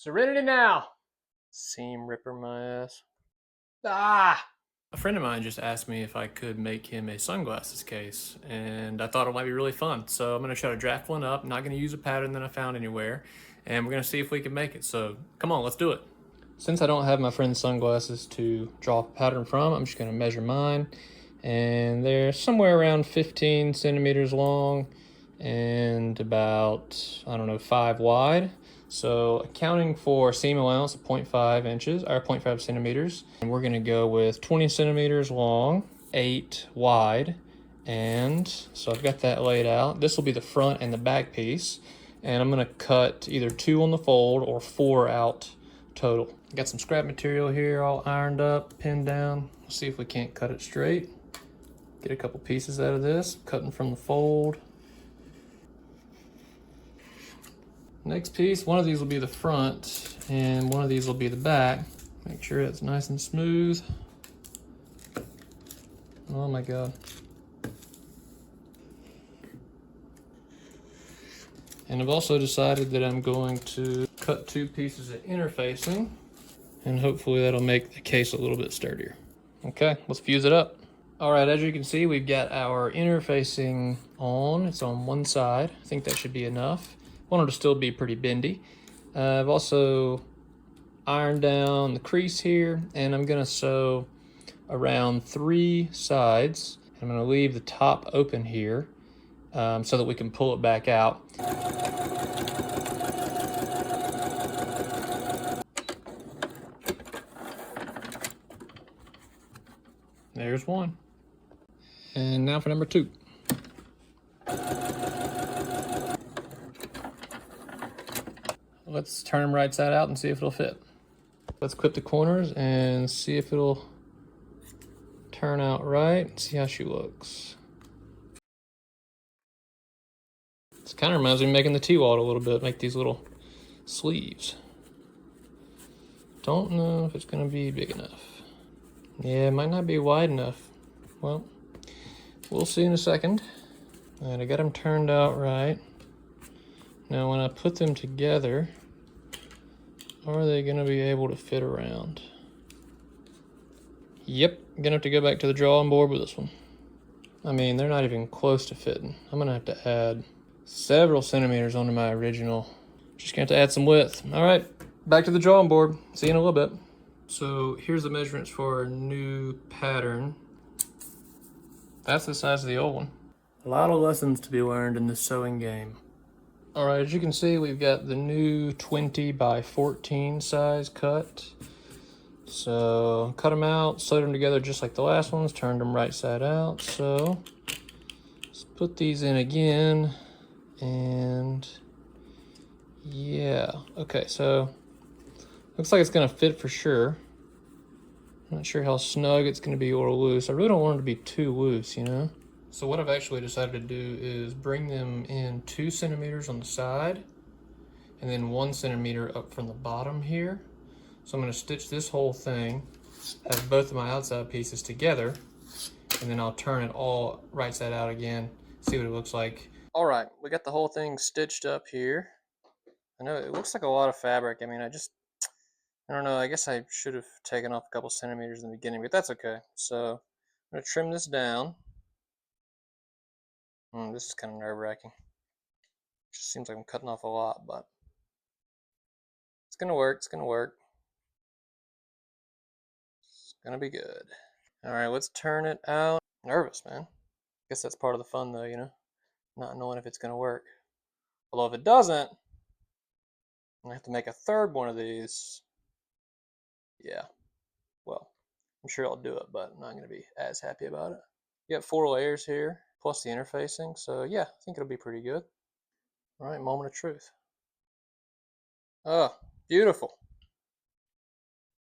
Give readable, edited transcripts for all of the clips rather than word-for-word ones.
Serenity now. Seam ripper my ass. Ah! A friend of mine just asked me if I could make him a sunglasses case, and I thought it might be really fun. So I'm going to try to draft one up. I'm not going to use a pattern that I found anywhere, and we're going to see if we can make it. So come on, let's do it. Since I don't have my friend's sunglasses to draw a pattern from, I'm just going to measure mine. And they're somewhere around 15 centimeters long and about, I don't know, 5 wide. So accounting for seam allowance of 0.5 inches, or 0.5 centimeters, and we're gonna go with 20 centimeters long, 8 wide, and so I've got that laid out. This will be the front and the back piece, and I'm gonna cut either 2 on the fold or 4 out total. Got some scrap material here all ironed up, pinned down. Let's see if we can't cut it straight. Get a couple pieces out of this, cutting from the fold. Next piece, one of these will be the front and one of these will be the back. Make sure it's nice and smooth. Oh my God. And I've also decided that I'm going to cut 2 pieces of interfacing, and hopefully that'll make the case a little bit sturdier. Okay, let's fuse it up. All right, as you can see, we've got our interfacing on. It's on one side. I think that should be enough. I want it to still be pretty bendy. I've also ironed down the crease here, and I'm gonna sew around 3 sides. I'm gonna leave the top open here so that we can pull it back out. There's one. And now for number 2. Let's turn them right side out and see if it'll fit. Let's clip the corners and see if it'll turn out right. See how she looks. This kind of reminds me of making the T-wall a little bit, make these little sleeves. Don't know if it's gonna be big enough. Yeah, it might not be wide enough. Well, we'll see in a second. And I got them turned out right. Now when I put them together, are they gonna be able to fit around? Yep, gonna have to go back to the drawing board with this one. I mean, they're not even close to fitting. I'm gonna have to add several centimeters onto my original. Just gonna have to add some width. All right, back to the drawing board. See you in a little bit. So here's the measurements for our new pattern. That's the size of the old one. A lot of lessons to be learned in this sewing game. All right, as you can see, we've got the new 20 by 14 size cut. So cut them out, sewed them together just like the last ones, turned them right side out. So let's put these in again. And yeah, okay, so looks like it's gonna fit for sure. I'm not sure how snug it's gonna be or loose. I really don't want it to be too loose, you know? So what I've actually decided to do is bring them in 2 centimeters on the side and then 1 centimeter up from the bottom here. So I'm gonna stitch this whole thing, have both of my outside pieces together, and then I'll turn it all right side out again, see what it looks like. All right, we got the whole thing stitched up here. I know it looks like a lot of fabric. I mean, I don't know, I guess I should have taken off a couple centimeters in the beginning, but that's okay. So I'm gonna trim this down. This is kind of nerve-wracking. Just seems like I'm cutting off a lot, but it's gonna work, it's gonna work. It's gonna be good. All right, let's turn it out. Nervous, man. Guess that's part of the fun though, you know? Not knowing if it's gonna work. Although if it doesn't, I have to make a third one of these. Yeah, well, I'm sure I'll do it, but I'm not gonna be as happy about it. You got 4 layers here, plus the interfacing, so yeah, I think it'll be pretty good. All right, moment of truth. Oh, beautiful.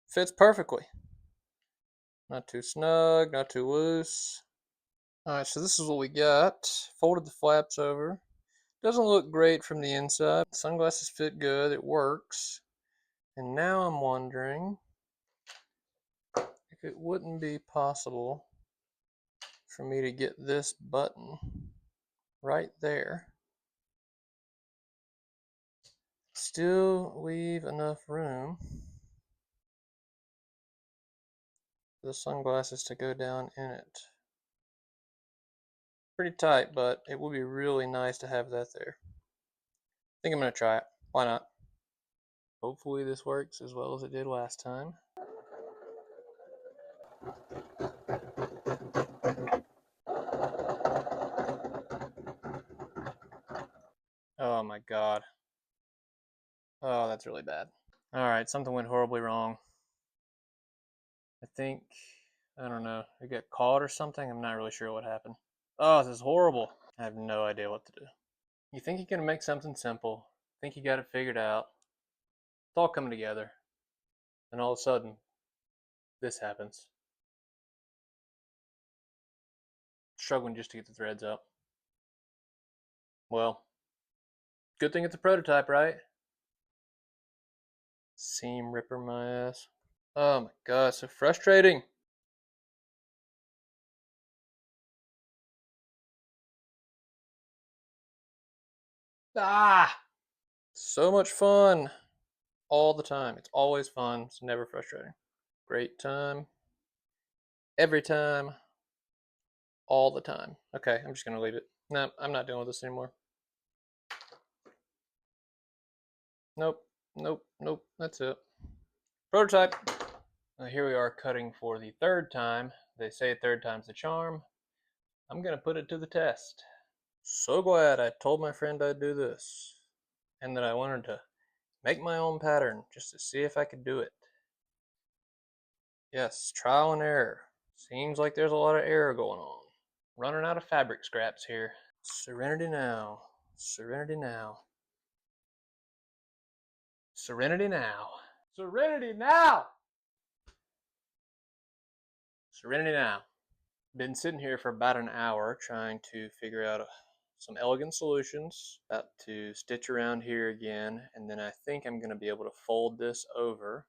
Fits perfectly. Not too snug, not too loose. All right, so this is what we got. Folded the flaps over. Doesn't look great from the inside. Sunglasses fit good, it works. And now I'm wondering if it wouldn't be possible for me to get this button right there still leave enough room for the sunglasses to go down in it. Pretty tight, but it would be really nice to have that there. I think I'm going to try it. Why not? Hopefully this works as well as it did last time. Oh my god. Oh, that's really bad. Alright, something went horribly wrong. I think, I don't know, it got caught or something? I'm not really sure what happened. Oh, this is horrible. I have no idea what to do. You think you're going to make something simple, think you got it figured out. It's all coming together. And all of a sudden, this happens. Struggling just to get the threads up. Well, good thing it's a prototype, right? Seam ripper my ass. Oh my god, so frustrating. Ah! So much fun. All the time. It's always fun. It's never frustrating. Great time. Every time. All the time. Okay, I'm just going to leave it. No, I'm not dealing with this anymore. Nope. Nope. Nope. That's it. Prototype. Now here we are cutting for the third time. They say third time's the charm. I'm going to put it to the test. So glad I told my friend I'd do this. And that I wanted to make my own pattern just to see if I could do it. Yes, trial and error. Seems like there's a lot of error going on. Running out of fabric scraps here. Serenity now. Serenity now. Serenity now. Serenity now! Serenity now. Been sitting here for about an hour trying to figure out some elegant solutions. About to stitch around here again, and then I think I'm going to be able to fold this over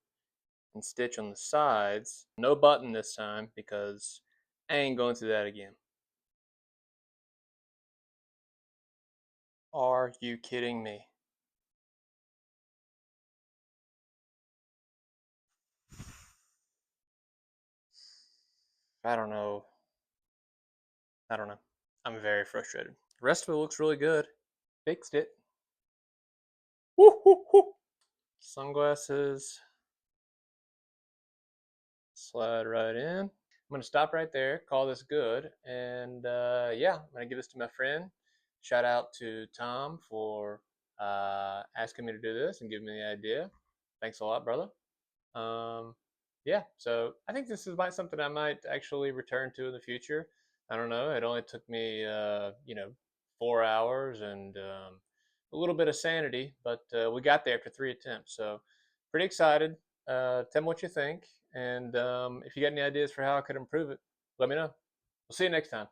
and stitch on the sides. No button this time because I ain't going through that again. Are you kidding me? I don't know. I don't know. I'm very frustrated. The rest of it looks really good. Fixed it. Woo, woo, woo. Sunglasses. Slide right in. I'm going to stop right there, call this good, and yeah, I'm going to give this to my friend. Shout out to Tom for asking me to do this and giving me the idea. Thanks a lot, brother. Yeah, so I think this is something I might actually return to in the future. I don't know. It only took me, 4 hours and a little bit of sanity, but we got there after 3 attempts. So pretty excited. Tell me what you think, and if you got any ideas for how I could improve it, let me know. We'll see you next time.